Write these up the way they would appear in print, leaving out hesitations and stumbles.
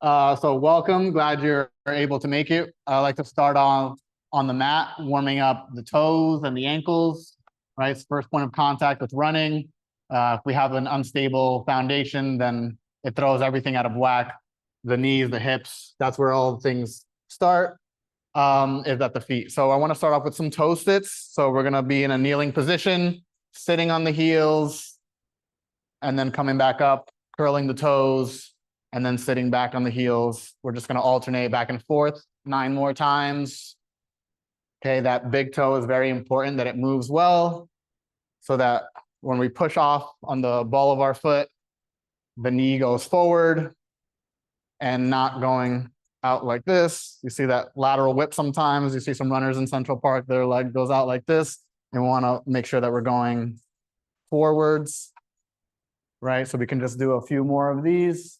So welcome. Glad you're able to make it. I like to start on the mat, warming up the toes and the ankles. Right, it's first point of contact with running. If we have an unstable foundation, then it throws everything out of whack. The knees, the hips, that's where all things start. Is at the feet. So I want to start off with some toe sits. So we're gonna be in a kneeling position, sitting on the heels, and then coming back up, curling the toes, and then sitting back on the heels. We're just going to alternate back and forth 9 more times. Okay, that big toe is very important that it moves well so that when we push off on the ball of our foot, the knee goes forward and not going out like this. You see that lateral whip sometimes. You see some runners in Central Park, their leg goes out like this. And we want to make sure that we're going forwards, right? So we can just do a few more of these.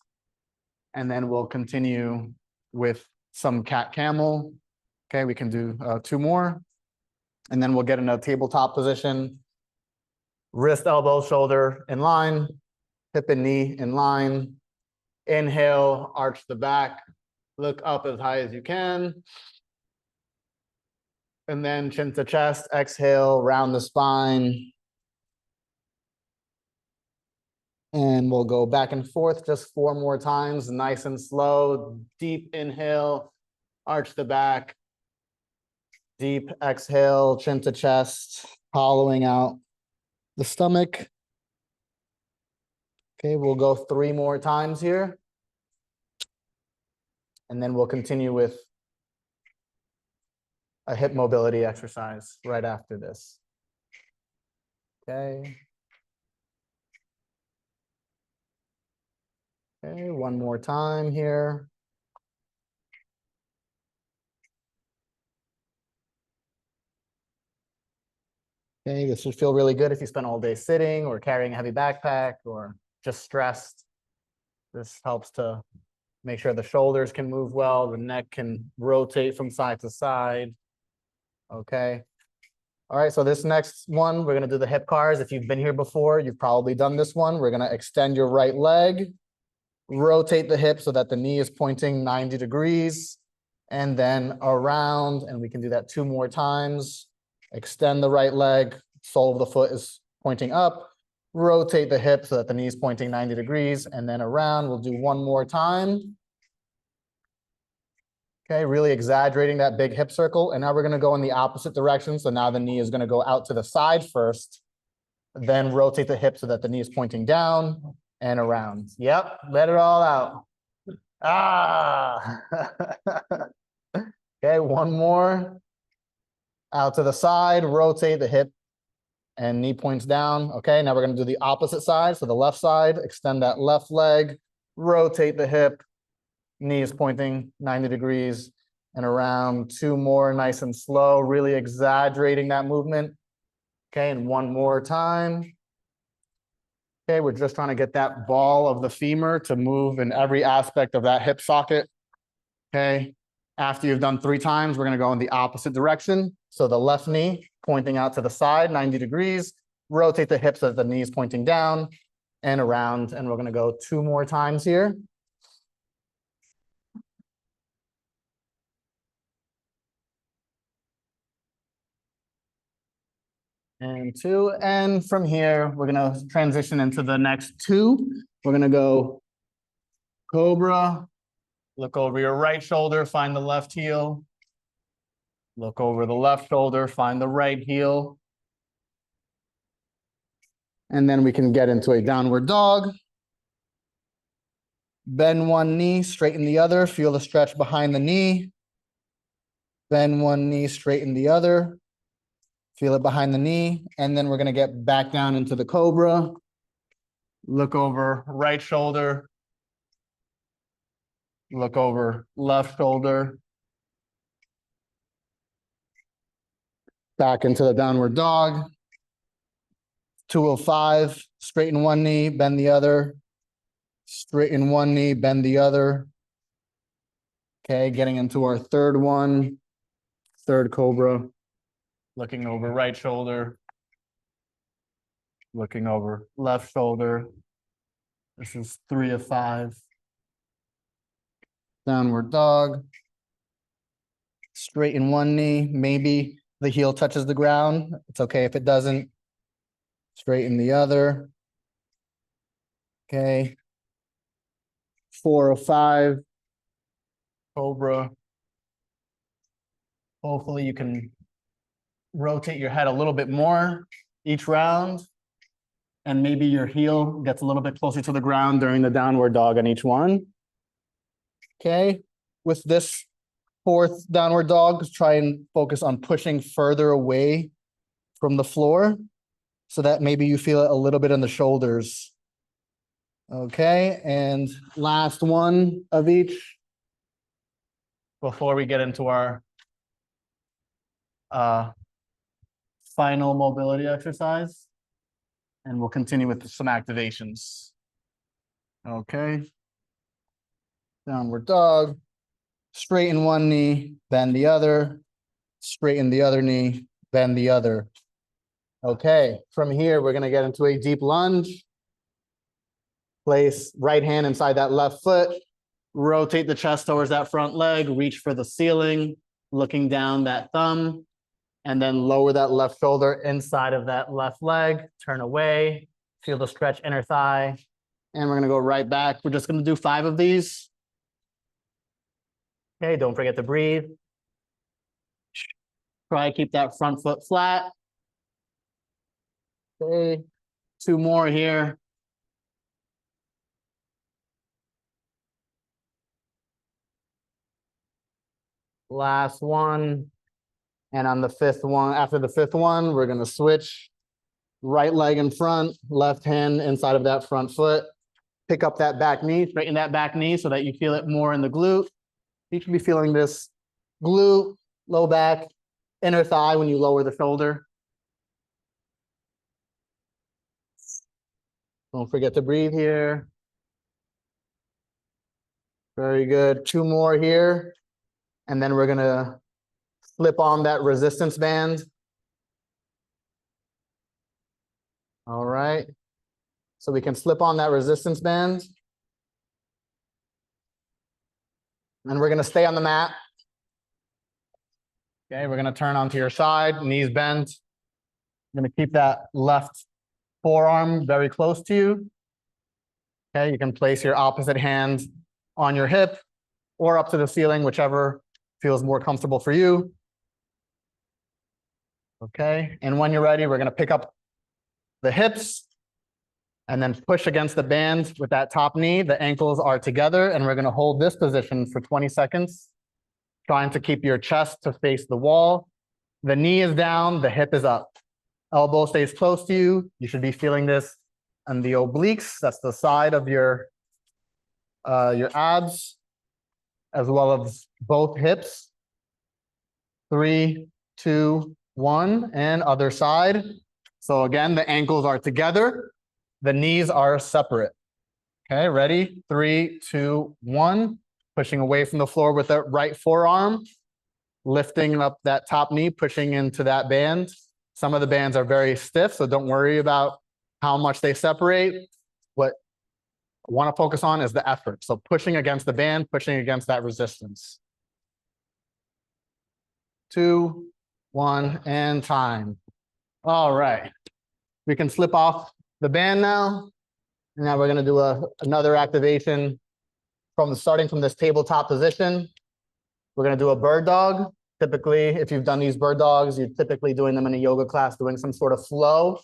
And then we'll continue with some cat camel. Okay, we can do 2 more. And then we'll get in a tabletop position. Wrist, elbow, shoulder in line. Hip and knee in line. Inhale, arch the back. Look up as high as you can. And then chin to chest. Exhale, round the spine. And we'll go back and forth just 4 more times, nice and slow. Deep inhale, arch the back. Deep exhale, chin to chest, hollowing out the stomach. Okay, we'll go 3 more times here. And then we'll continue with a hip mobility exercise right after this. Okay. Okay, 1 more time here. Okay, this should feel really good if you spent all day sitting or carrying a heavy backpack or just stressed. This helps to make sure the shoulders can move well, the neck can rotate from side to side. Okay. All right, so this next one, we're gonna do the hip cars. If you've been here before, you've probably done this one. We're gonna extend your right leg, rotate the hip so that the knee is pointing 90 degrees, and then around, and we can do that 2 more times. Extend the right leg, sole of the foot is pointing up, rotate the hip so that the knee is pointing 90 degrees, and then around. We'll do 1 more time. Okay, really exaggerating that big hip circle. And now we're gonna go in the opposite direction. So now the knee is gonna go out to the side first, then rotate the hip so that the knee is pointing down and around. Yep, let it all out. Ah. Okay, 1 more. Out to the side, rotate the hip and knee points down. Okay, now we're gonna do the opposite side. So the left side, extend that left leg, rotate the hip, knee is pointing 90 degrees and around. 2 more, nice and slow, really exaggerating that movement. Okay, and 1 more time. Okay, we're just trying to get that ball of the femur to move in every aspect of that hip socket. Okay, after you've done 3 times, we're gonna go in the opposite direction. So the left knee pointing out to the side, 90 degrees, rotate the hip so that the knee is pointing down and around. And we're gonna go 2 more times here. And 2, and from here, we're gonna transition into the next 2. We're gonna go cobra, look over your right shoulder, find the left heel. Look over the left shoulder, find the right heel. And then we can get into a downward dog. Bend 1 knee, straighten the other, feel the stretch behind the knee. Bend 1 knee, straighten the other. Feel it behind the knee, and then we're gonna get back down into the cobra. Look over right shoulder. Look over left shoulder. Back into the downward dog. 205, straighten 1 knee, bend the other. Straighten 1 knee, bend the other. Okay, getting into our 3rd one, 3rd cobra. Looking over right shoulder, looking over left shoulder. This is 3 of 5. Downward dog. Straighten one knee, maybe the heel touches the ground. It's okay if it doesn't. Straighten the other. Okay. 405. Cobra. Hopefully you can rotate your head a little bit more each round. And maybe your heel gets a little bit closer to the ground during the downward dog on each one. Okay. With this fourth downward dog, try and focus on pushing further away from the floor so that maybe you feel it a little bit in the shoulders. Okay, and last one of each before we get into our final mobility exercise. And we'll continue with some activations. Okay. Downward dog. Straighten one knee, bend the other. Straighten the other knee, bend the other. Okay, from here, we're gonna get into a deep lunge. Place right hand inside that left foot. Rotate the chest towards that front leg. Reach for the ceiling, looking down that thumb. And then lower that left shoulder inside of that left leg. Turn away. Feel the stretch inner thigh. And we're gonna go right back. We're just gonna do 5 of these. Okay, don't forget to breathe. Try to keep that front foot flat. Okay, 2 more here. Last one. And on the 5th one, after the 5th one, we're gonna switch. Right leg in front, left hand inside of that front foot. Pick up that back knee, straighten that back knee so that you feel it more in the glute. You should be feeling this glute, low back, inner thigh when you lower the shoulder. Don't forget to breathe here. Very good. 2 more here. And then we're gonna flip on that resistance band. All right. So we can slip on that resistance band. And we're gonna stay on the mat. Okay, we're gonna turn onto your side, knees bent. You're gonna keep that left forearm very close to you. Okay, you can place your opposite hand on your hip or up to the ceiling, whichever feels more comfortable for you. Okay, and when you're ready, we're gonna pick up the hips and then push against the band with that top knee. The ankles are together and we're gonna hold this position for 20 seconds, trying to keep your chest to face the wall. The knee is down, the hip is up. Elbow stays close to you. You should be feeling this on the obliques. That's the side of your abs, as well as both hips. 3, 2, 1, and other side. So again, the ankles are together. The knees are separate. Okay, ready? 3, 2, 1. Pushing away from the floor with the right forearm. Lifting up that top knee, pushing into that band. Some of the bands are very stiff, so don't worry about how much they separate. What I want to focus on is the effort. So pushing against the band, pushing against that resistance. 2, 1, and time. All right. We can slip off the band now. And now we're going to do another activation starting from this tabletop position. We're going to do a bird dog. Typically, if you've done these bird dogs, you're typically doing them in a yoga class, doing some sort of flow.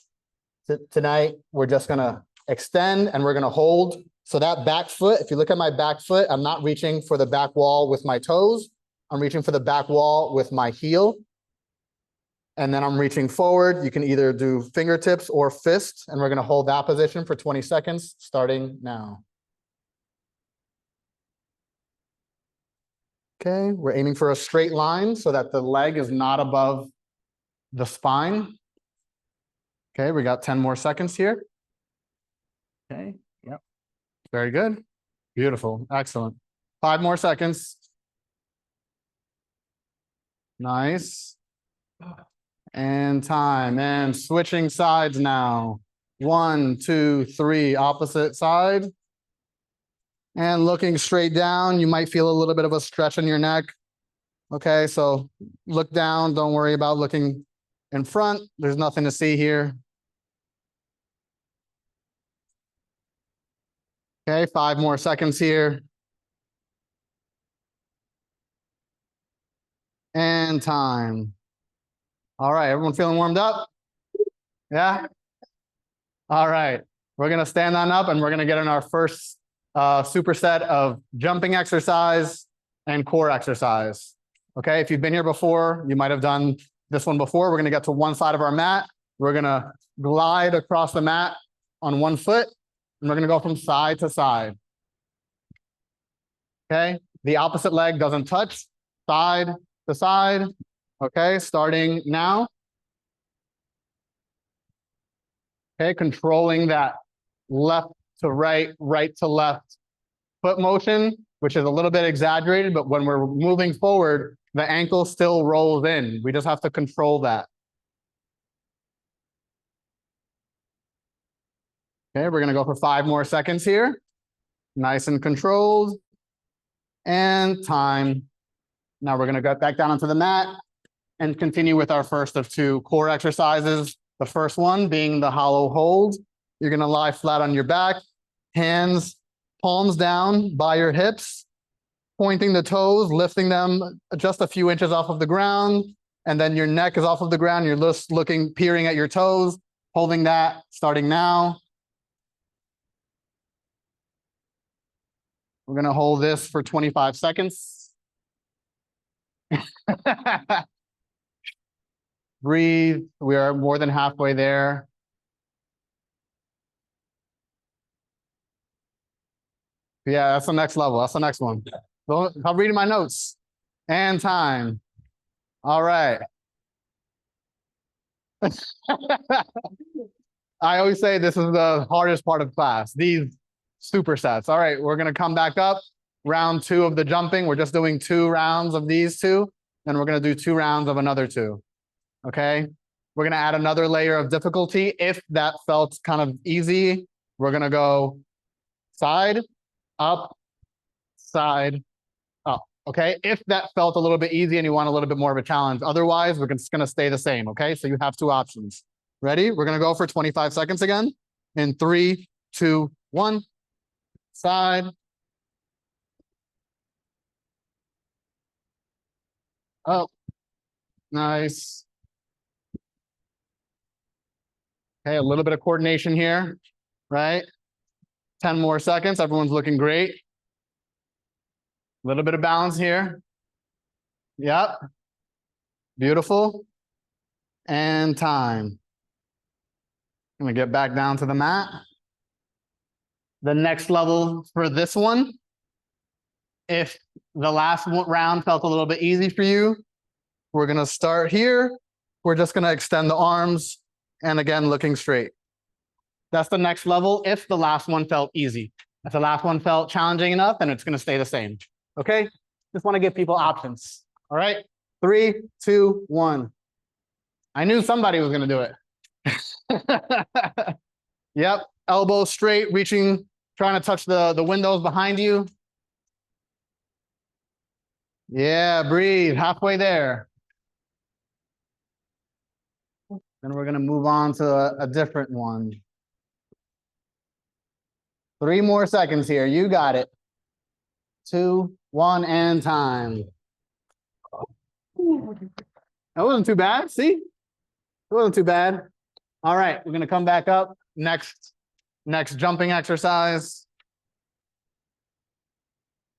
Tonight, we're just going to extend and we're going to hold. So that back foot, if you look at my back foot, I'm not reaching for the back wall with my toes. I'm reaching for the back wall with my heel. And then I'm reaching forward. You can either do fingertips or fist, and we're going to hold that position for 20 seconds, starting now. Okay, we're aiming for a straight line so that the leg is not above the spine. Okay, we got 10 more seconds here. Okay, yep. Very good. Beautiful, excellent. 5 more seconds. Nice. And time, and switching sides now. 1, 2, 3, opposite side. And looking straight down, you might feel a little bit of a stretch in your neck. Okay, so look down. Don't worry about looking in front. There's nothing to see here. Okay, 5 more seconds here. And time. All right, everyone feeling warmed up? Yeah? All right, we're gonna stand on up and we're gonna get in our first superset of jumping exercise and core exercise. Okay, if you've been here before, you might have done this one before. We're gonna get to one side of our mat. We're gonna glide across the mat on one foot, and we're gonna go from side to side. Okay, the opposite leg doesn't touch, side to side. Okay, starting now. Okay, controlling that left to right, right to left foot motion, which is a little bit exaggerated, but when we're moving forward, the ankle still rolls in. We just have to control that. Okay, we're gonna go for 5 more seconds here. Nice and controlled. And time. Now we're gonna get back down onto the mat and continue with our first of 2 core exercises. The first one being the hollow hold. You're gonna lie flat on your back, hands, palms down by your hips, pointing the toes, lifting them just a few inches off of the ground, and then your neck is off of the ground. You're just looking, peering at your toes, holding that, starting now. We're gonna hold this for 25 seconds. Breathe. We are more than halfway there. Yeah, that's the next level. That's the next one. I'm reading my notes. And time. All right. I always say this is the hardest part of class, these supersets. All right, we're gonna come back up. Round 2 of the jumping. We're just doing 2 rounds of these 2, and we're gonna do 2 rounds of another 2. Okay? We're gonna add another layer of difficulty. If that felt kind of easy, we're gonna go side, up, side, up. Okay? If that felt a little bit easy and you want a little bit more of a challenge, otherwise, we're just gonna stay the same. Okay? So you have 2 options. Ready? We're gonna go for 25 seconds again. In 3, 2, 1. Side. Up. Nice. Okay, a little bit of coordination here, right? 10 more seconds. Everyone's looking great. A little bit of balance here. Yep. Beautiful. And time. I'm gonna get back down to the mat. The next level for this one, if the last round felt a little bit easy for you, we're gonna start here. We're just gonna extend the arms and again, looking straight. That's the next level if the last one felt easy. If the last one felt challenging enough, then it's gonna stay the same. Okay? Just wanna give people options. All right? 3, 2, 1. I knew somebody was gonna do it. Yep, elbow straight, reaching, trying to touch the windows behind you. Yeah, breathe, halfway there. Then we're gonna move on to a different one. 3 more seconds here, you got it. 2, 1, and time. That wasn't too bad, see? It wasn't too bad. All right, we're gonna come back up. Next jumping exercise.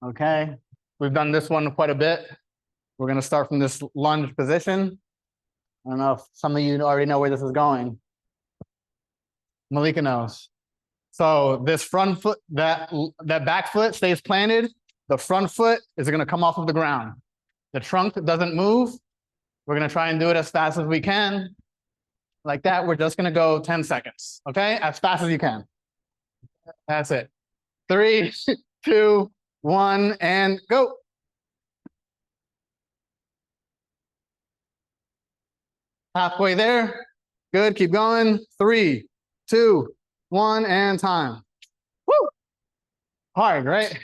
Okay, we've done this one quite a bit. We're gonna start from this lunge position. I don't know if some of you already know where this is going. Malika knows. So this front foot, that back foot stays planted. The front foot is gonna come off of the ground. The trunk doesn't move. We're gonna try and do it as fast as we can. Like that, we're just gonna go 10 seconds, okay? As fast as you can. That's it. 3, 2, 1, and go. Halfway there. Good, keep going. 3, 2, 1, and time. Woo! Hard, right?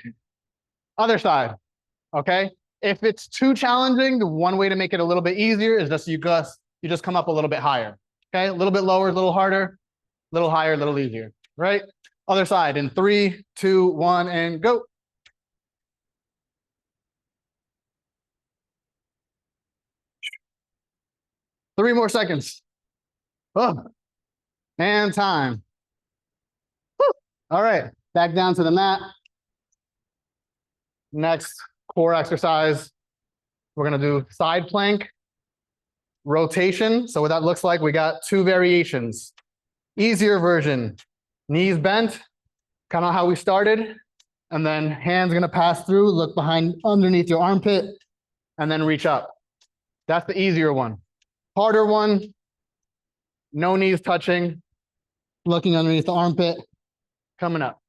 Other side, okay? If it's too challenging, the one way to make it a little bit easier is just you just come up a little bit higher, okay? A little bit lower, a little harder, a little higher, a little easier, right? Other side in 3, 2, 1, and go. Three more seconds. Oh, and time. Woo. All right, back down to the mat. Next core exercise, we're gonna do side plank rotation. So what that looks like, we got two variations. Easier version, knees bent, kind of how we started, and then hands gonna pass through, look behind underneath your armpit, and then reach up. That's the easier one. Harder one, no knees touching, looking underneath the armpit, coming up.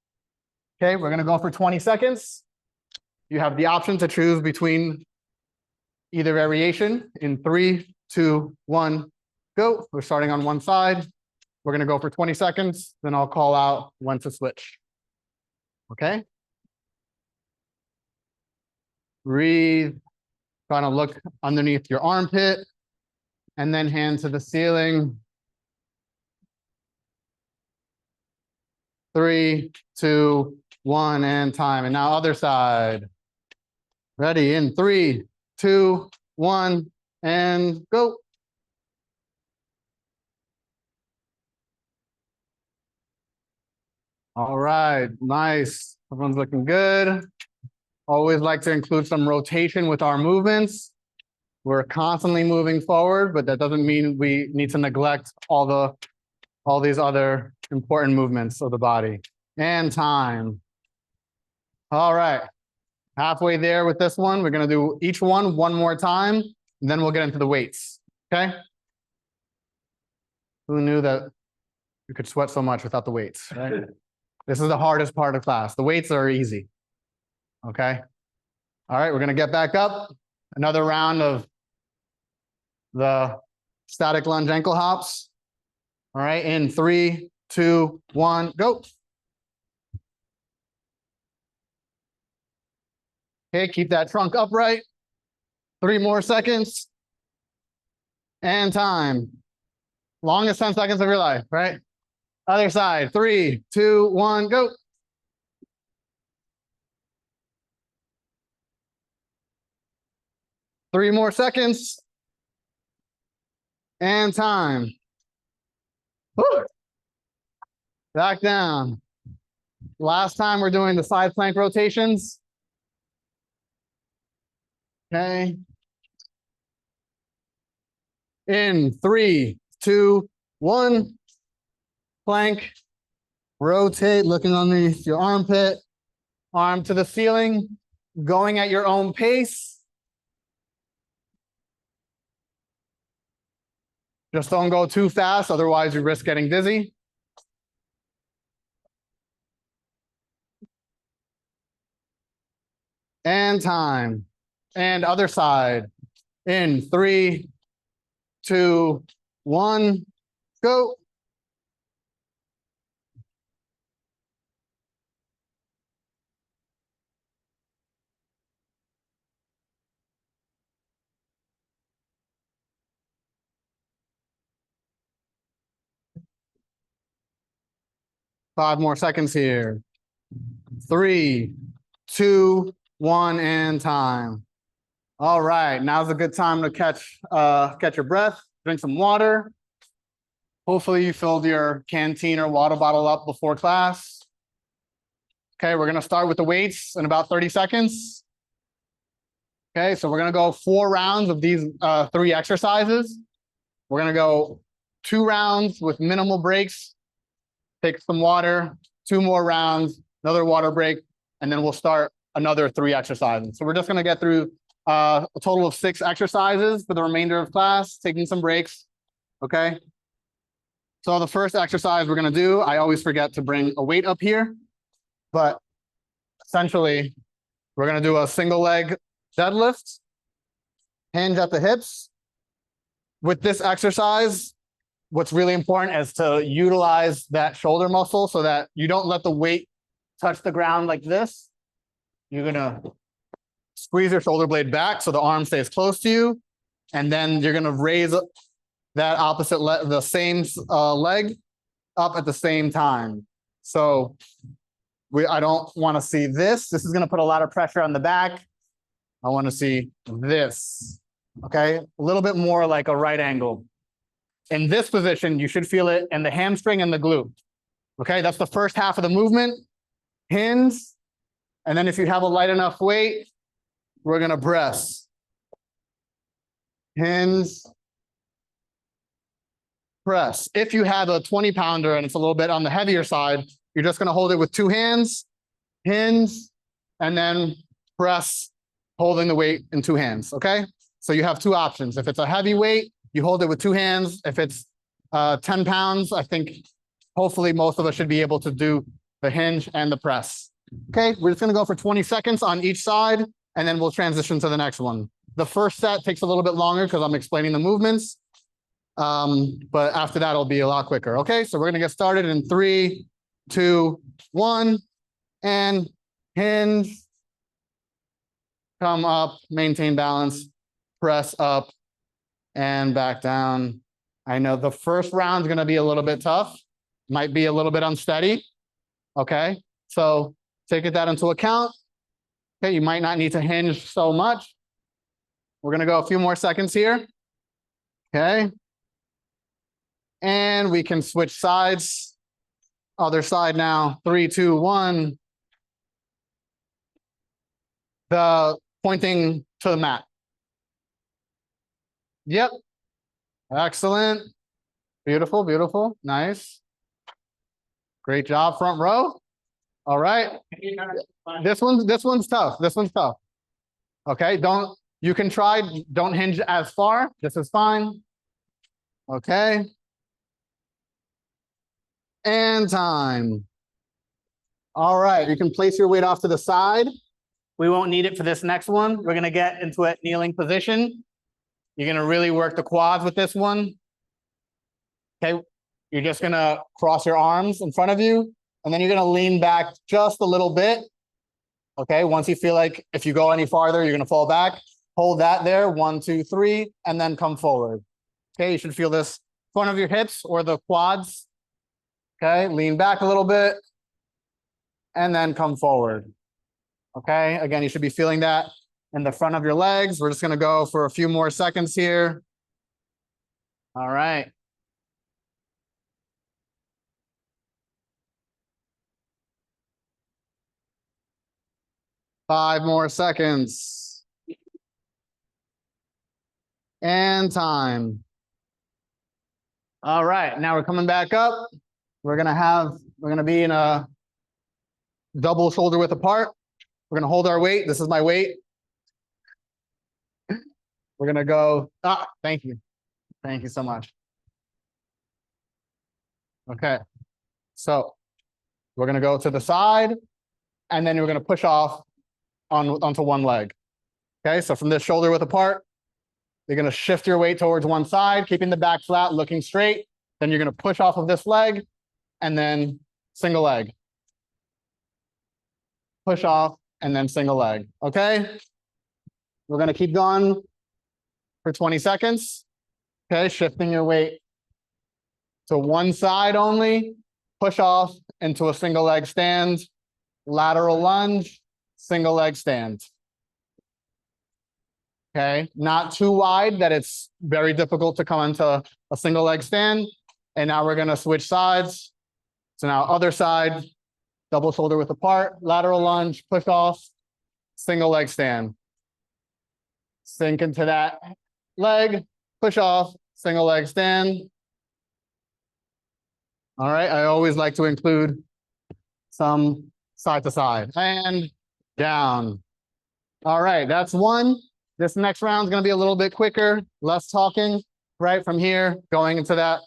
Okay, we're gonna go for 20 seconds. You have the option to choose between either variation in 3, 2, 1, go. We're starting on one side. We're gonna go for 20 seconds, then I'll call out when to switch. Okay? Breathe, kind of look underneath your armpit, and then hand to the ceiling. 3, 2, 1, and time. And now other side. Ready in 3, 2, 1, and go. All right, nice. Everyone's looking good. Always like to include some rotation with our movements. We're constantly moving forward, but that doesn't mean we need to neglect all these other important movements of the body. And time. All right, halfway there with this one. We're gonna do each one more time, and then we'll get into the weights, okay? Who knew that you could sweat so much without the weights, right? This is the hardest part of class. The weights are easy, okay? All right, we're gonna get back up. Another round of the static lunge ankle hops. All right, in 3, 2, 1, go. Okay, keep that trunk upright. 3 more seconds. And time. Longest 10 seconds of your life, right? Other side, 3, 2, 1, go. Three more seconds. And time. Woo. Back down. Last time we're doing the side plank rotations. Okay. In 3, 2, 1. Plank. Rotate, looking underneath your armpit. Arm to the ceiling. Going at your own pace. Just don't go too fast, otherwise you risk getting dizzy. And time. And other side. In 3, 2, 1, go. Five more seconds here. 3, 2, 1, and time. All right, now's a good time to catch your breath, drink some water. Hopefully you filled your canteen or water bottle up before class. Okay, we're gonna start with the weights in about 30 seconds. Okay, so we're gonna go 4 rounds of these 3 exercises. We're gonna go 2 rounds with minimal breaks. Take some water, 2 more rounds, another water break, and then we'll start another 3 exercises. So we're just gonna get through a total of 6 exercises for the remainder of class, taking some breaks, okay? So the first exercise we're gonna do, I always forget to bring a weight up here, but essentially, we're gonna do a single leg deadlift, hinge at the hips. With this exercise, what's really important is to utilize that shoulder muscle so that you don't let the weight touch the ground like this. You're gonna squeeze your shoulder blade back so the arm stays close to you. And then you're gonna raise that opposite the same leg up at the same time. So I don't want to see this. This is going to put a lot of pressure on the back. I want to see this. Okay, a little bit more like a right angle. In this position, you should feel it in the hamstring and the glute. Okay, that's the first half of the movement. Hinge, and then if you have a light enough weight, we're going to press. Hinge, press. If you have a 20-pounder and it's a little bit on the heavier side, you're just going to hold it with two hands, hinge, and then press, holding the weight in two hands, okay? So you have two options. If it's a heavy weight, you hold it with two hands. If it's 10 pounds, I think hopefully most of us should be able to do the hinge and the press. Okay, we're just going to go for 20 seconds on each side, and then we'll transition to the next one. The first set takes a little bit longer because I'm explaining the movements. But after that, it'll be a lot quicker. Okay, so we're going to get started in 3, 2, 1, and hinge. Come up, maintain balance, press up, and back down. I know the first round is going to be a little bit tough. Might be a little bit unsteady. Okay, so take that into account. Okay, you might not need to hinge so much. We're going to go a few more seconds here. Okay. And we can switch sides. Other side now. 3, 2, 1. The pointing to the mat. Yep. Excellent. Beautiful, beautiful. Nice. Great job, front row. All right. This one's tough. This one's tough. Okay, you can try, don't hinge as far. This is fine. Okay. And time. All right, you can place your weight off to the side. We won't need it for this next one. We're gonna get into a kneeling position. You're gonna really work the quads with this one. Okay, you're just gonna cross your arms in front of you, and then you're gonna lean back just a little bit. Okay, once you feel like if you go any farther, you're gonna fall back. Hold that there, 1, 2, 3, and then come forward. Okay, you should feel this front of your hips or the quads. Okay, lean back a little bit, and then come forward. Okay, again, you should be feeling that in the front of your legs. We're just gonna go for a few more seconds here. All right. Five more seconds. And time. All right, now we're coming back up. We're gonna be in a double shoulder width apart. We're gonna hold our weight. This is my weight. We're gonna go, thank you. Thank you so much. Okay, so we're gonna go to the side, and then we're gonna push off onto one leg. Okay, so from this shoulder width apart, you're gonna shift your weight towards one side, keeping the back flat, looking straight. Then you're gonna push off of this leg, and then single leg. Push off, and then single leg, okay? We're gonna keep going for 20 seconds. Okay, shifting your weight to one side only, push off into a single leg stand, lateral lunge, single leg stand. Okay, not too wide that it's very difficult to come into a single leg stand. And now we're gonna switch sides. So now other side, double shoulder width apart, lateral lunge, push off, single leg stand. Sink into that leg, push off, single leg stand. All right, I always like to include some side to side and down. All right, that's one. This next round is gonna be a little bit quicker, less talking, right from here, going into that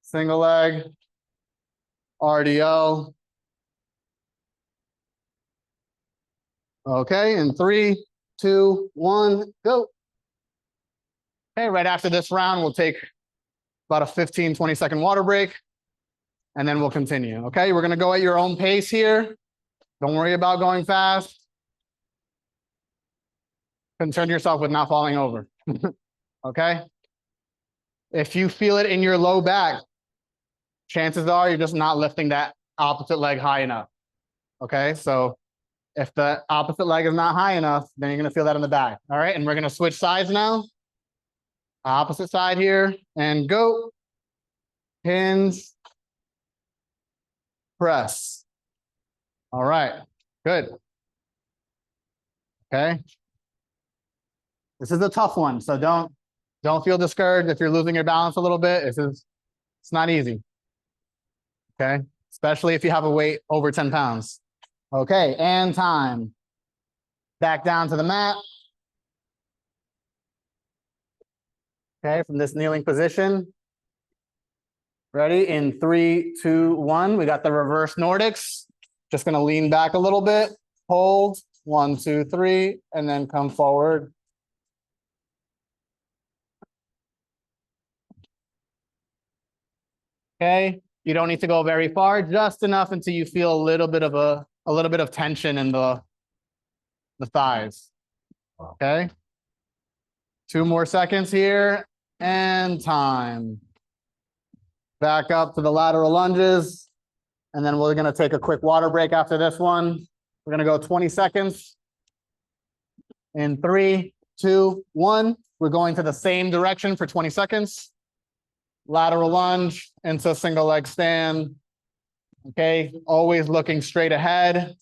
single leg, RDO. Okay, in 3, 2, 1, go. Okay, right after this round, we'll take about a 15, 20-second water break. and then we'll continue. Okay, we're gonna go at your own pace here. Don't worry about going fast. Concern yourself with not falling over. Okay. If you feel it in your low back, chances are you're just not lifting that opposite leg high enough. Okay, so if the opposite leg is not high enough, then you're gonna feel that in the back. All right, and we're gonna switch sides now. Opposite side here, and go. Hinge. Press. All right, good. Okay. This is a tough one, so don't feel discouraged if you're losing your balance a little bit. It's not easy. Okay, especially if you have a weight over 10 pounds. Okay, and time. Back down to the mat. Okay, from this kneeling position. Ready? In 3, 2, 1. We got the reverse Nordics. Just gonna lean back a little bit. Hold. 1, 2, 3, and then come forward. Okay, you don't need to go very far, just enough until you feel a little bit of tension in the thighs. Okay. 2 more seconds here, and time. Back up to the lateral lunges, and then we're gonna take a quick water break after this one. We're gonna go 20 seconds. In 3, 2, 1. We're going to the same direction for 20 seconds. Lateral lunge into single leg stand. Okay, always looking straight ahead,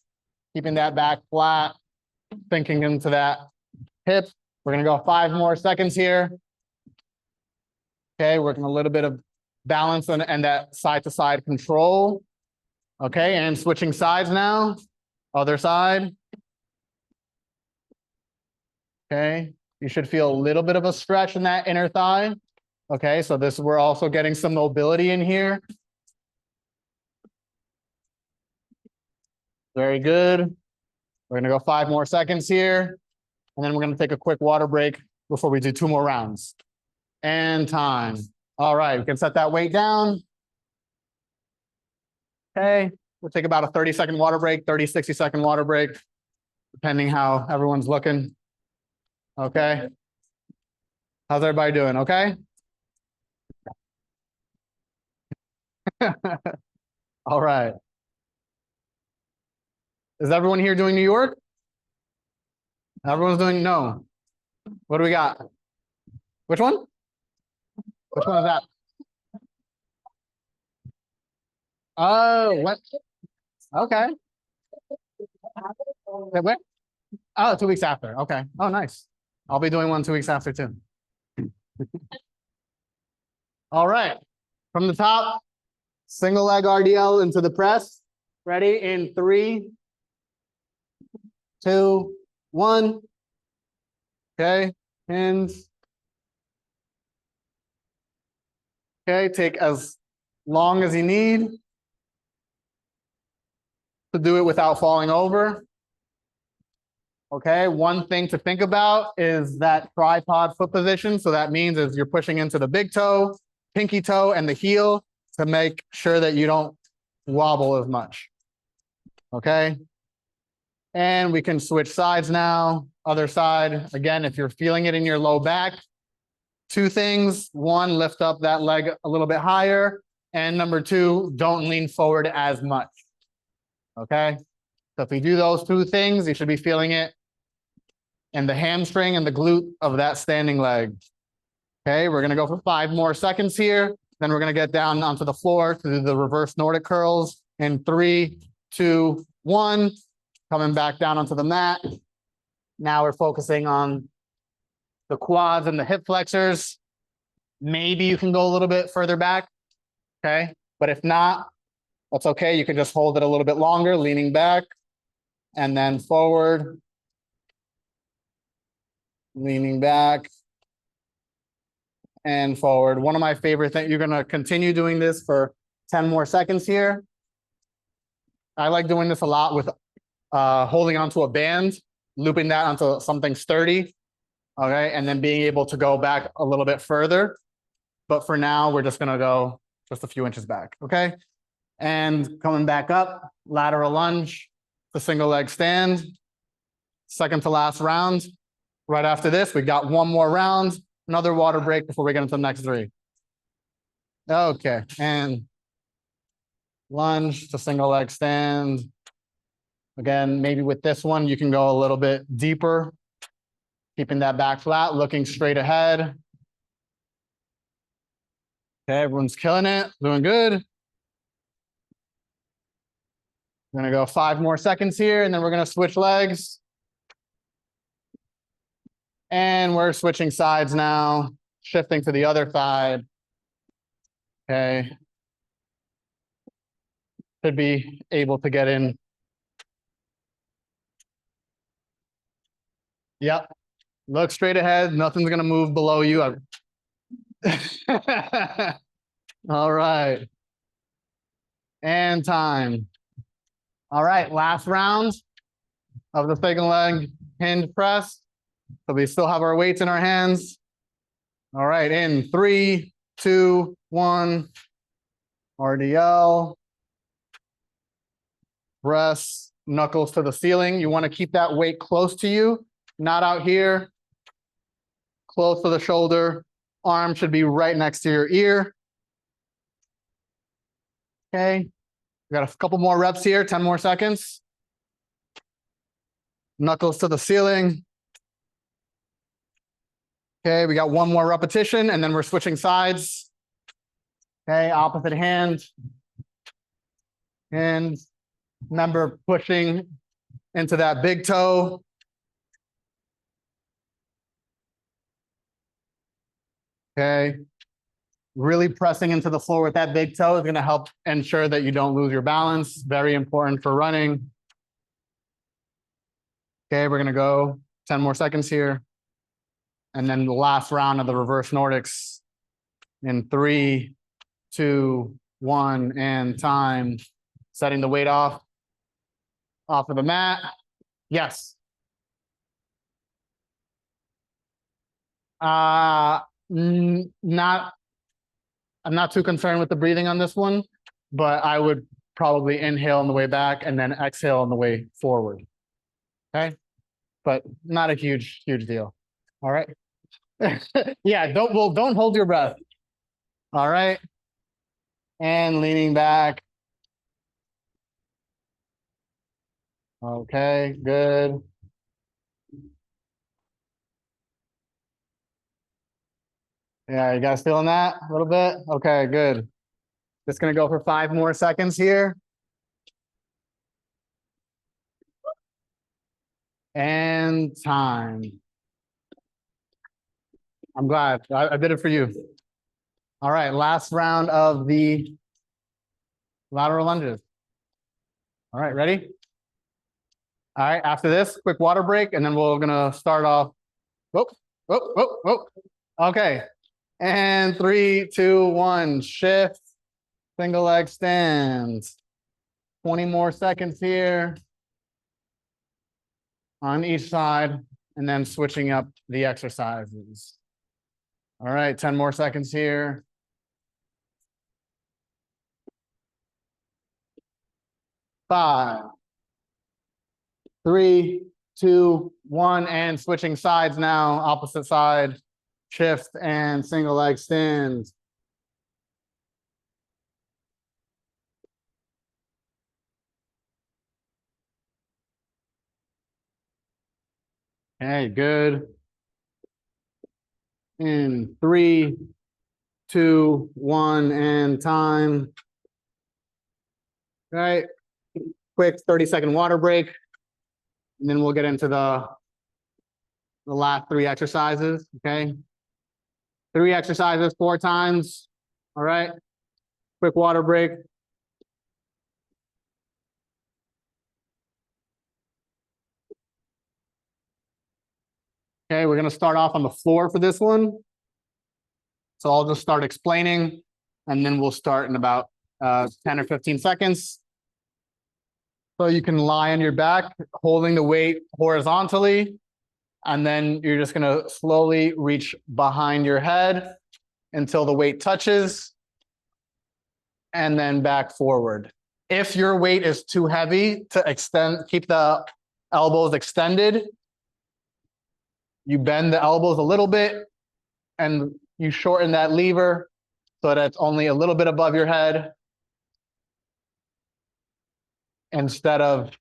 keeping that back flat, thinking into that hip. We're gonna go 5 more seconds here. Okay, working a little bit of balance and that side to side control. Okay, and switching sides now. Other side. Okay, you should feel a little bit of a stretch in that inner thigh. Okay, so we're also getting some mobility in here. Very good. We're gonna go 5 more seconds here, and then we're gonna take a quick water break before we do 2 more rounds. And time. All right, we can set that weight down. Okay, we'll take about a 30-second water break, 30, 60-second water break, depending how everyone's looking. Okay. How's everybody doing? Okay. All right. Is everyone here doing New York? Everyone's doing no. What do we got? Which one? Which one is that? Oh, what? Okay. Where? Oh, 2 weeks after. Okay. Oh, nice. I'll be doing one 2 weeks after too. All right. From the top, single leg RDL into the press. Ready? In 3, 2, 1. Okay. Hinge. Okay. Take as long as you need to do it without falling over. Okay, one thing to think about is that tripod foot position. So that means is you're pushing into the big toe, pinky toe, and the heel to make sure that you don't wobble as much. Okay, and we can switch sides now. Other side, again, if you're feeling it in your low back, 2 things. 1, lift up that leg a little bit higher. And number 2, don't lean forward as much. Okay, so if we do those 2 things, you should be feeling it in the hamstring and the glute of that standing leg. Okay, we're gonna go for 5 more seconds here. Then we're gonna get down onto the floor to do the reverse Nordic curls in 3, 2, 1. Coming back down onto the mat. Now we're focusing on the quads and the hip flexors. Maybe you can go a little bit further back. Okay, but if not, that's okay. You can just hold it a little bit longer, leaning back and then forward. Leaning back and forward. One of my favorite things, you're gonna continue doing this for 10 more seconds here. I like doing this a lot with holding onto a band, looping that onto something sturdy, okay? And then being able to go back a little bit further. But for now, we're just gonna go just a few inches back, okay? And coming back up, lateral lunge, the single leg stand. Second to last round. Right after this, we got one more round, another water break before we get into the next three. Okay, and lunge to single leg stand. Again, maybe with this one, you can go a little bit deeper, keeping that back flat, looking straight ahead. Okay, everyone's killing it, doing good. We're gonna go 5 more seconds here, and then we're gonna switch legs. And we're switching sides now, shifting to the other side. Okay. Should be able to get in. Yep. Look straight ahead. Nothing's gonna move below you. All right. And time. All right, last round of the single leg hinge press. So we still have our weights in our hands. All right, in 3, 2, 1. RDL. Press knuckles to the ceiling. You want to keep that weight close to you, not out here. Close to the shoulder. Arm should be right next to your ear. Okay. We got a couple more reps here, 10 more seconds. Knuckles to the ceiling. Okay, we got one more repetition, and then we're switching sides. Okay, opposite hand. And remember pushing into that big toe. Okay. Really pressing into the floor with that big toe is going to help ensure that you don't lose your balance. Very important for running. Okay, we're going to go 10 more seconds here. And then the last round of the reverse Nordics in 3, 2, 1, and time. Setting the weight off of the mat. Yes. I'm not too concerned with the breathing on this one, but I would probably inhale on the way back and then exhale on the way forward. Okay. But not a huge deal. All right. Yeah, don't hold your breath. All right. And leaning back. Okay, good. Yeah, you guys feeling that a little bit? Okay, good. Just gonna go for 5 more seconds here. And time. I'm glad. I did it for you. All right, last round of the lateral lunges. All right, ready? All right, after this, quick water break, and then we're gonna start off. Whoop, whoop, whoop, whoop. Okay, and 3, 2, 1, shift, single leg stands. 20 more seconds here on each side, and then switching up the exercises. All right, 10 more seconds here. 5, 3, 2, 1, and switching sides now, opposite side, shift and single leg stands. Okay, good. In 3, 2, 1, and time. All right, quick 30-second water break. And then we'll get into the last 3 exercises, okay? 3 exercises, 4 times, all right? Quick water break. Okay, we're gonna start off on the floor for this one. So I'll just start explaining, and then we'll start in about 10 or 15 seconds. So you can lie on your back, holding the weight horizontally, and then you're just gonna slowly reach behind your head until the weight touches. and then back forward. If your weight is too heavy to extend, keep the elbows extended, you bend the elbows a little bit and you shorten that lever so that it's only a little bit above your head instead of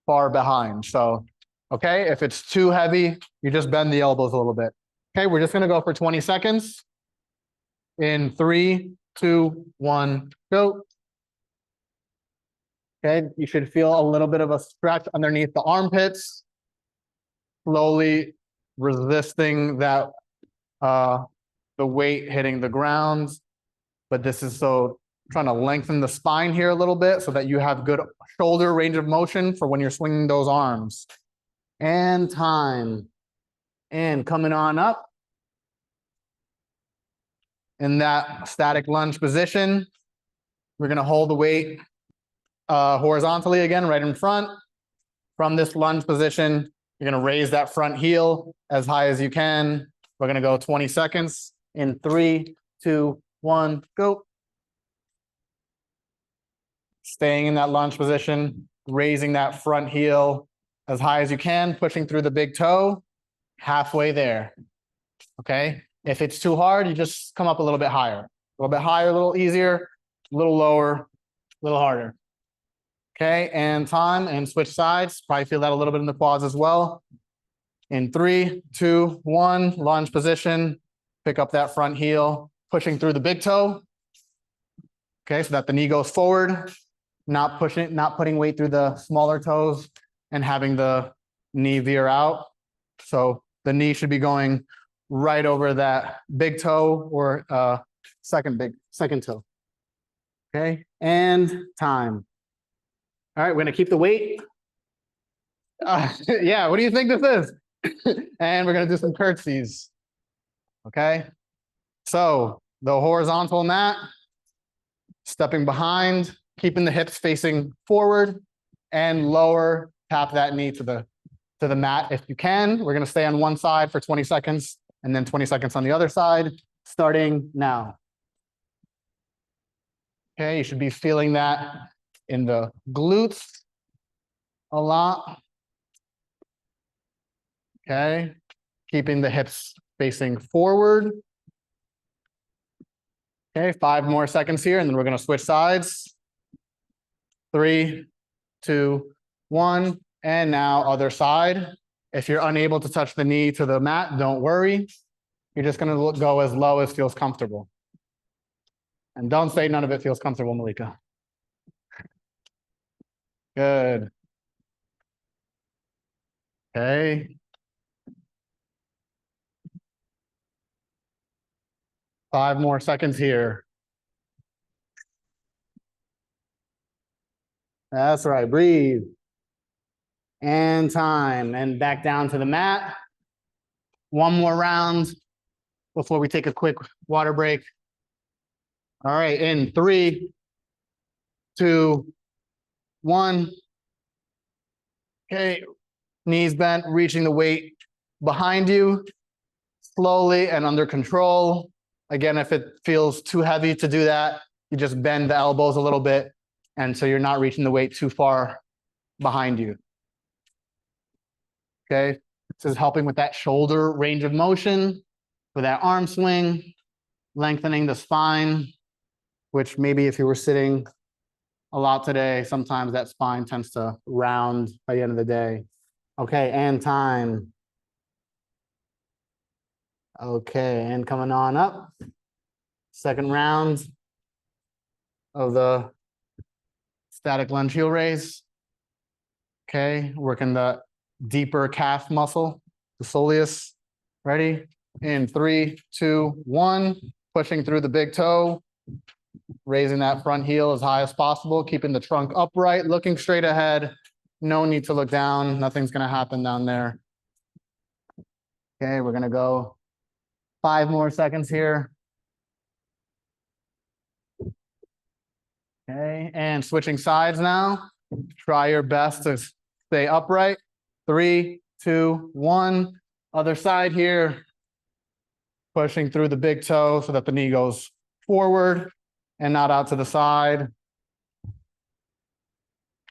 far behind. So, okay, if it's too heavy, you just bend the elbows a little bit. Okay, we're just gonna go for 20 seconds. In 3, 2, 1, go. Okay, you should feel a little bit of a stretch underneath the armpits, slowly resisting that the weight hitting the ground. But this is so trying to lengthen the spine here a little bit so that you have good shoulder range of motion for when you're swinging those arms. And time. And coming on up. In that static lunge position, we're going to hold the weight horizontally again, right in front. From this lunge position, you're going to raise that front heel as high as you can. We're going to go 20 seconds. In 3, 2, 1, go. Staying in that lunge position, raising that front heel as high as you can, pushing through the big toe, halfway there. Okay? If it's too hard, you just come up a little bit higher. A little bit higher, a little easier, a little lower, a little harder. Okay, and time, and switch sides. Probably feel that a little bit in the quads as well. In 3, 2, 1, lunge position. Pick up that front heel, pushing through the big toe. Okay, so that the knee goes forward, not putting weight through the smaller toes and having the knee veer out. So the knee should be going right over that big toe or second toe. Okay, and time. All right, we're gonna keep the weight. Yeah, what do you think this is? And we're gonna do some curtsies. Okay, so the horizontal mat, stepping behind, keeping the hips facing forward, and lower, tap that knee to the mat if you can. We're gonna stay on one side for 20 seconds and then 20 seconds on the other side, starting now. Okay, you should be feeling that in the glutes a lot. Okay, keeping the hips facing forward. Okay, 5 more seconds here, and then we're gonna switch sides. 3, 2, 1, and now other side. If you're unable to touch the knee to the mat, don't worry. You're just gonna go as low as feels comfortable. And don't say none of it feels comfortable, Malika. Good. Okay. 5 more seconds here. That's right, breathe. And time, and back down to the mat. One more round before we take a quick water break. All right, in 3, 2, 1. Okay, knees bent, reaching the weight behind you, slowly and under control. Again, if it feels too heavy to do that, you just bend the elbows a little bit, and so you're not reaching the weight too far behind you. Okay, this is helping with that shoulder range of motion, with that arm swing, lengthening the spine, which maybe if you were sitting a lot today, sometimes that spine tends to round by the end of the day. Okay, and time. Okay, and coming on up. Second round of the static lunge heel raise. Okay, working the deeper calf muscle, the soleus. Ready? In 3, 2, 1. Pushing through the big toe. Raising that front heel as high as possible, keeping the trunk upright, looking straight ahead. No need to look down. Nothing's going to happen down there. Okay, we're going to go 5 more seconds here. Okay, and switching sides now. Try your best to stay upright. 3, 2, 1. Other side here. Pushing through the big toe so that the knee goes forward. and not out to the side.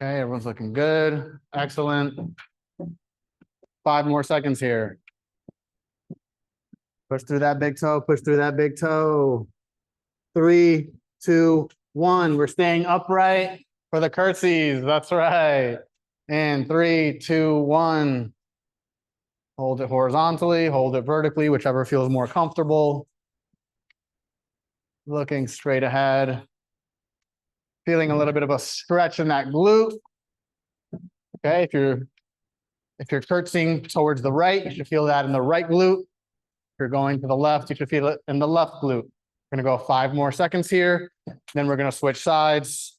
Okay, everyone's looking good. Excellent. 5 more seconds here. Push through that big toe, push through that big toe. 3, 2, 1. We're staying upright for the curtsies. That's right. And 3, 2, 1. Hold it horizontally, hold it vertically, whichever feels more comfortable. Looking straight ahead. Feeling a little bit of a stretch in that glute. Okay, if you're curtsying towards the right, you should feel that in the right glute. If you're going to the left, you should feel it in the left glute. We're gonna go 5 more seconds here. Then we're gonna switch sides.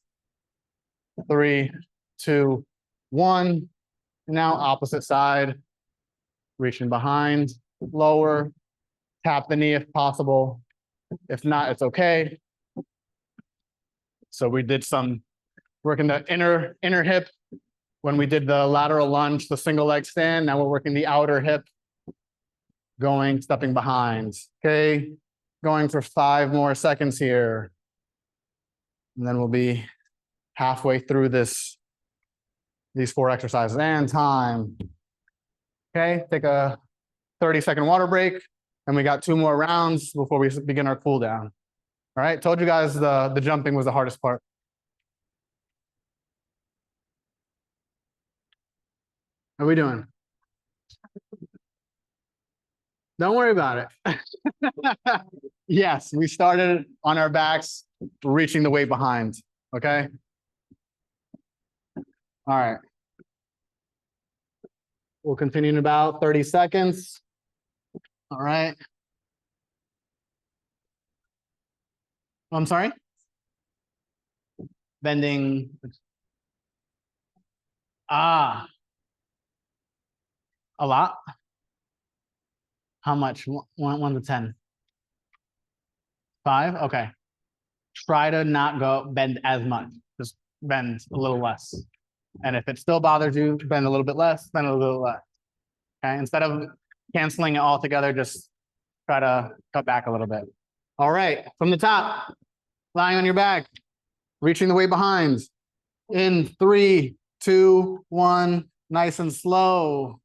3, 2, 1. Now opposite side. Reaching behind, lower, tap the knee if possible. If not, it's okay. So we did some working the inner hip when we did the lateral lunge, the single leg stand. Now we're working the outer hip, stepping behind. Okay, going for 5 more seconds here. And then we'll be halfway through these 4 exercises and time. Okay, take a 30-second water break. And we got 2 more rounds before we begin our cool down. All right, told you guys the jumping was the hardest part. How are we doing? Don't worry about it. Yes, we started on our backs, reaching the weight behind, okay? All right. We'll continue in about 30 seconds. All right. I'm sorry? Bending. Ah. A lot? How much? 1 to 10? 5? Okay. Try to not bend as much. Just bend a little less. And if it still bothers you, bend a little bit less, bend a little less. Okay. Instead of canceling it all together, just try to cut back a little bit. All right. From the top, lying on your back, reaching the weight behind. In 3, 2, 1, nice and slow.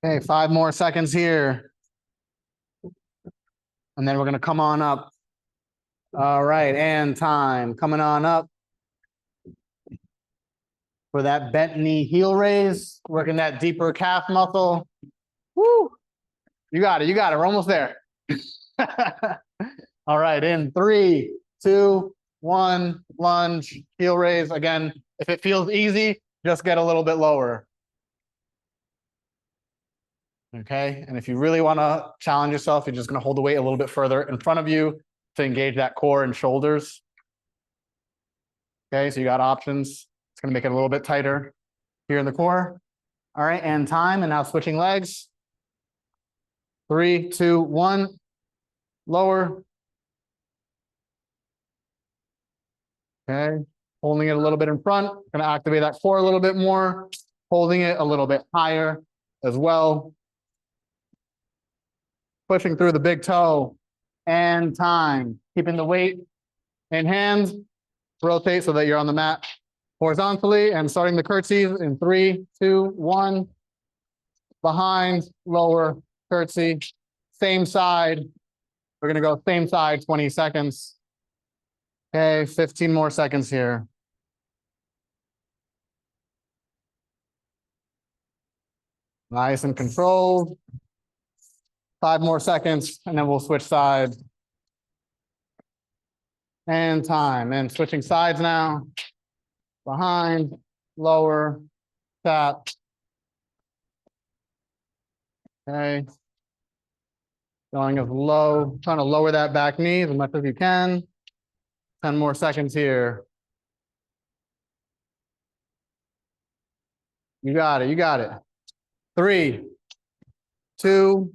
Okay, 5 more seconds here. And then we're gonna come on up. All right, and time. Coming on up for that bent knee heel raise, working that deeper calf muscle. Woo! You got it, you got it. We're almost there. All right, in 3, 2, 1, lunge, heel raise. Again, if it feels easy, just get a little bit lower. Okay, and if you really want to challenge yourself, you're just going to hold the weight a little bit further in front of you to engage that core and shoulders. Okay, so you got options. It's going to make it a little bit tighter here in the core. All right, and time, and now switching legs. 3, 2, 1, lower. Okay, holding it a little bit in front. Going to activate that core a little bit more. Holding it a little bit higher as well. Pushing through the big toe and time. Keeping the weight in hand. Rotate so that you're on the mat horizontally and starting the curtsies in 3, 2, 1. Behind, lower, curtsy. Same side. We're gonna go same side, 20 seconds. Okay, 15 more seconds here. Nice and controlled. 5 more seconds, and then we'll switch sides. And time, and switching sides now. Behind, lower, tap. Okay. Going as low, trying to lower that back knee as much as you can. 10 more seconds here. You got it, you got it. 3, 2,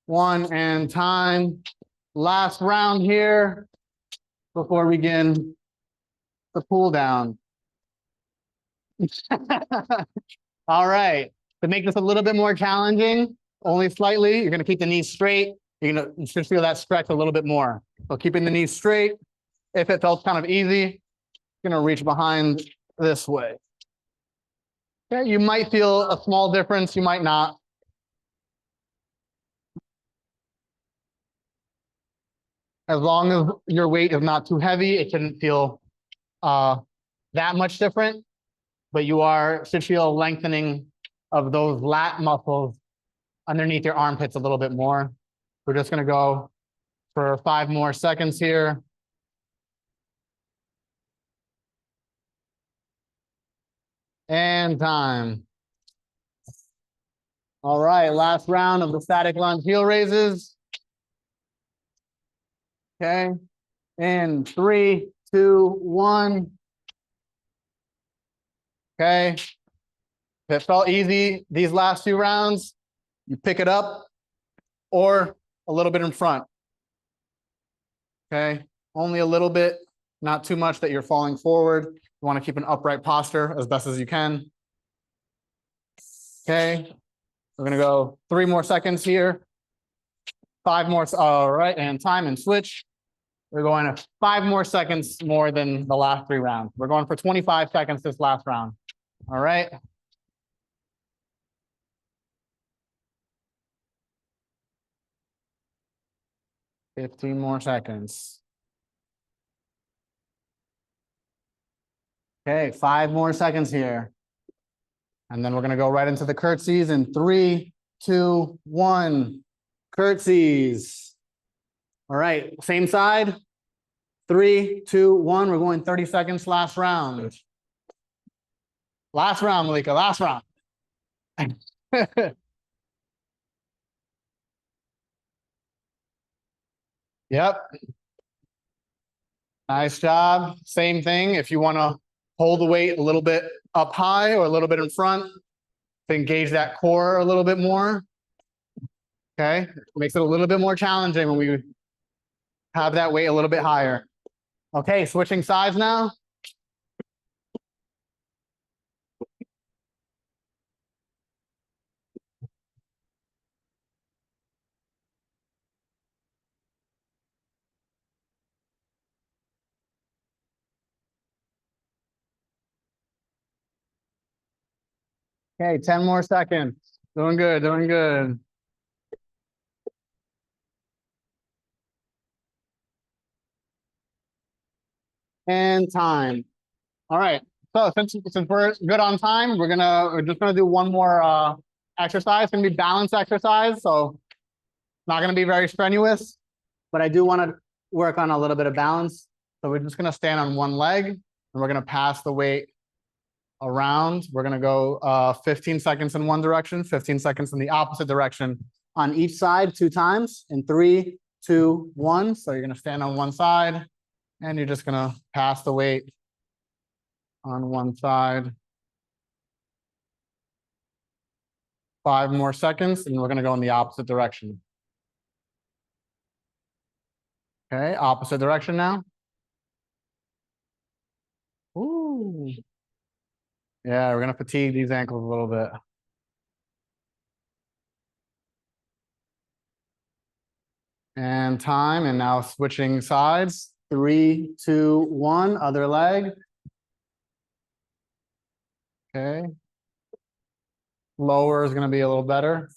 one, and time. Last round here before we begin the cool down. All right. To make this a little bit more challenging, only slightly, you're going to keep the knees straight. You should feel that stretch a little bit more. So keeping the knees straight. If it felt kind of easy, you're going to reach behind this way. Okay, you might feel a small difference. You might not. As long as your weight is not too heavy, it shouldn't feel that much different. But you should feel a lengthening of those lat muscles underneath your armpits a little bit more. We're just going to go for 5 more seconds here. And time. All right, last round of the static lunge heel raises. Okay, in 3, 2, 1. Okay, if it felt easy these last 2 rounds, you pick it up or a little bit in front. Okay, only a little bit, not too much that you're falling forward. You want to keep an upright posture as best as you can. Okay, we're going to go 3 more seconds here. 5 more. All right, and time and switch. We're going to 5 more seconds more than the last 3 rounds. We're going for 25 seconds this last round. All right. $15 more seconds. Okay, 5 more seconds here. And then we're going to go right into the curtsies in 3, 2, 1. Curtsies. All right, same side. 3, 2, 1. We're going 30 seconds last round. Last round, Malika, last round. Yep. Nice job. Same thing. If you want to hold the weight a little bit up high or a little bit in front to engage that core a little bit more. Okay. Makes it a little bit more challenging when we have that weight a little bit higher. Okay. Switching sides now. Okay. 10 more seconds. Doing good. Doing good. And time. All right. So since we're good on time, we're just gonna do one more exercise. It's gonna be balance exercise. So not gonna be very strenuous, but I do want to work on a little bit of balance. So we're just gonna stand on one leg and we're gonna pass the weight around. We're gonna go 15 seconds in one direction, 15 seconds in the opposite direction on each side 2 times in 3, 2, 1. So you're gonna stand on one side and you're just gonna pass the weight on one side. 5 more seconds, and we're going to go in the opposite direction. Okay, opposite direction now. Ooh. Yeah, we're going to fatigue these ankles a little bit. And time, and now switching sides. 3, 2, 1, other leg. Okay. Lower is going to be a little better.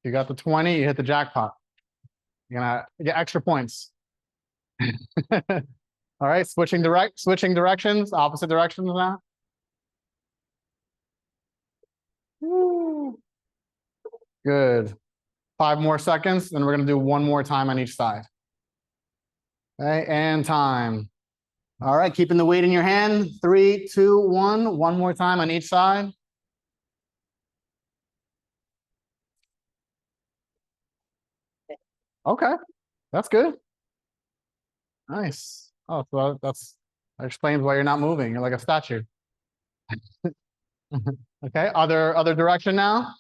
You got the 20, you hit the jackpot. You're going to get extra points. All right, switching directions, opposite directions now. Woo. Good. 5 more seconds, then we're going to do one more time on each side. Okay, and time. All right, keeping the weight in your hand. 3, 2, 1. One more time on each side. Okay, that's good. Nice. Oh, so that explains why you're not moving. You're like a statue. Okay, other direction now.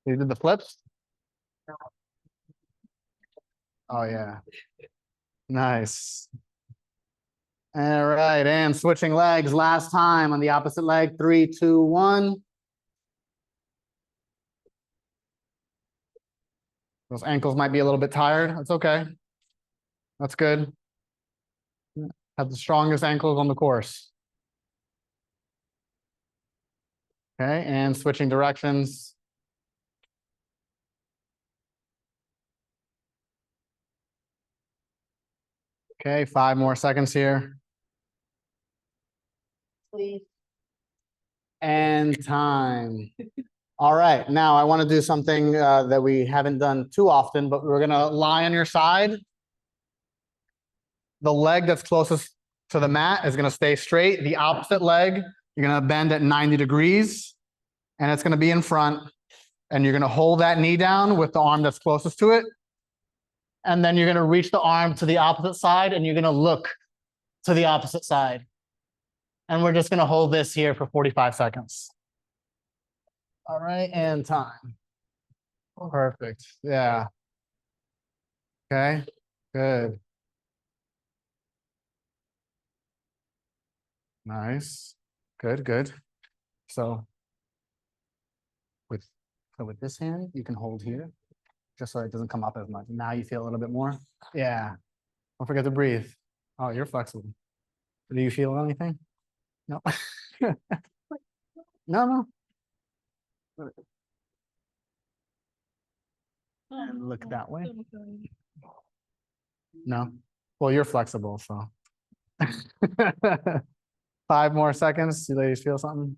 You did the flips? Oh yeah. Nice. All right, and switching legs last time on the opposite leg. 3, 2, 1. Those ankles might be a little bit tired. That's okay. That's good. Have the strongest ankles on the course. Okay, and switching directions. Okay, 5 more seconds here. Please. And time. All right, now I want to do something that we haven't done too often, but we're gonna lie on your side. The leg that's closest to the mat is gonna stay straight. The opposite leg, you're gonna bend at 90 degrees, and it's gonna be in front. And you're gonna hold that knee down with the arm that's closest to it. And then you're gonna reach the arm to the opposite side, and you're gonna look to the opposite side. And we're just gonna hold this here for 45 seconds. All right, and time. Perfect. Yeah. Okay, good. Nice. Good, good. So with with this hand, you can hold here just so it doesn't come up as much. Now you feel a little bit more. Yeah. Don't forget to breathe. Oh, you're flexible. Do you feel anything? No. No, no. And look that way. No. Well, you're flexible, so. 5 more seconds. Do you ladies feel something?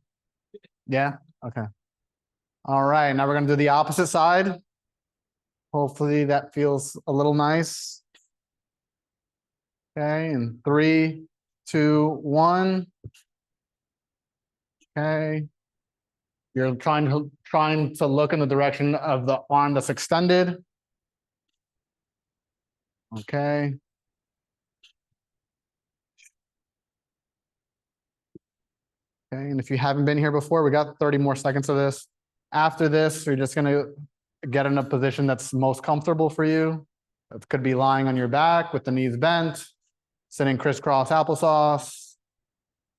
Yeah? Okay. All right. Now we're going to do the opposite side. Hopefully that feels a little nice. Okay. And 3, 2, 1. Okay. You're trying to look in the direction of the arm that's extended. Okay. Okay. And if you haven't been here before, we got 30 more seconds of this. After this, you're just going to get in a position that's most comfortable for you. It could be lying on your back with the knees bent, sitting crisscross applesauce,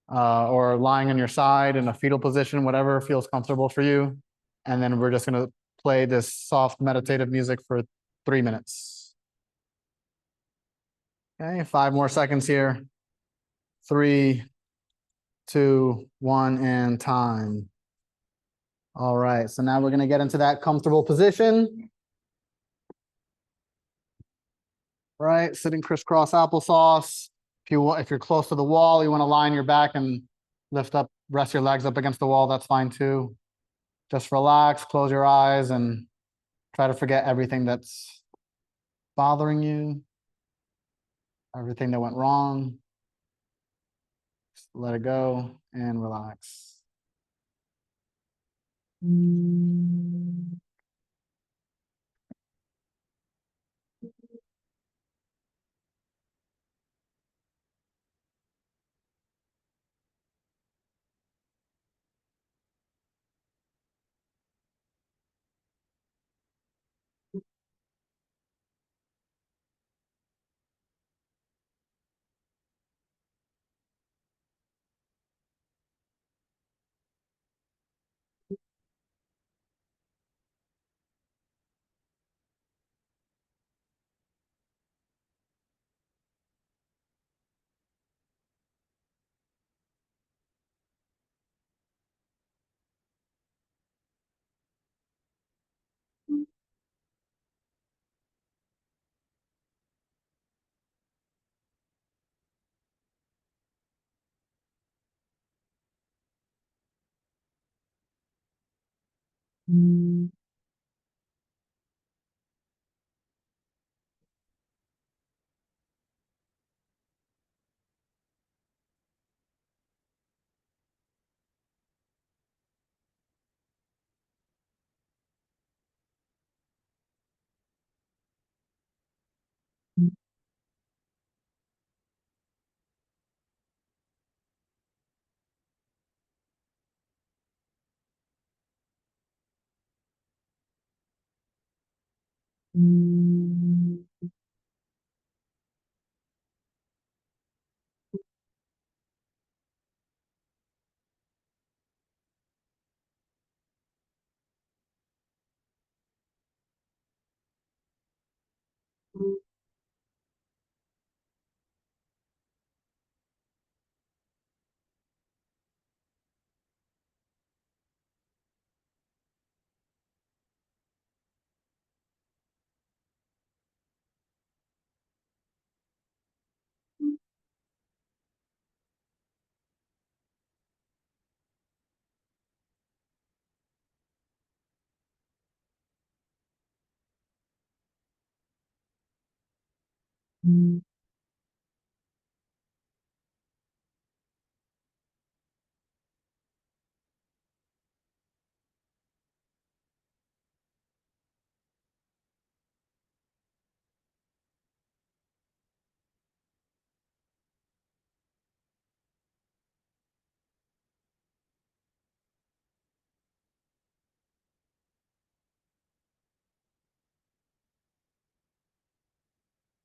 or lying on your side in a fetal position, whatever feels comfortable for you. And then we're just going to play this soft meditative music for 3 minutes. Okay, 5 more seconds here. 3, 2, 1, and time. All right, so now we're going to get into that comfortable position. Right, sitting crisscross applesauce. If you're close to the wall, you want to lie on your back and rest your legs up against the wall. That's fine too. Just relax, close your eyes, and try to forget everything that's bothering you, everything that went wrong. Just let it go and relax.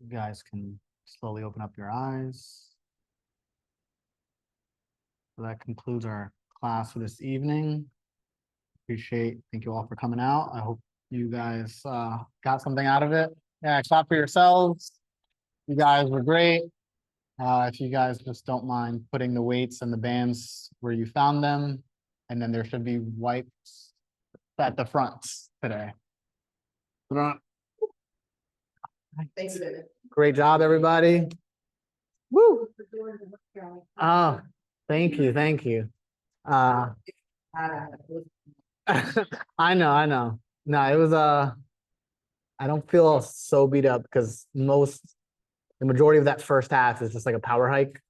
You guys can slowly open up your eyes. So that concludes our class for this evening. Thank you all for coming out. I hope you guys got something out of it. Yeah, clap for yourselves. You guys were great. If you guys just don't mind putting the weights and the bands where you found them, and then there should be wipes at the fronts today. Thanks, David. Great job, everybody. Woo! Oh, thank you, thank you. I know. No, it was I don't feel so beat up because the majority of that first half is just like a power hike.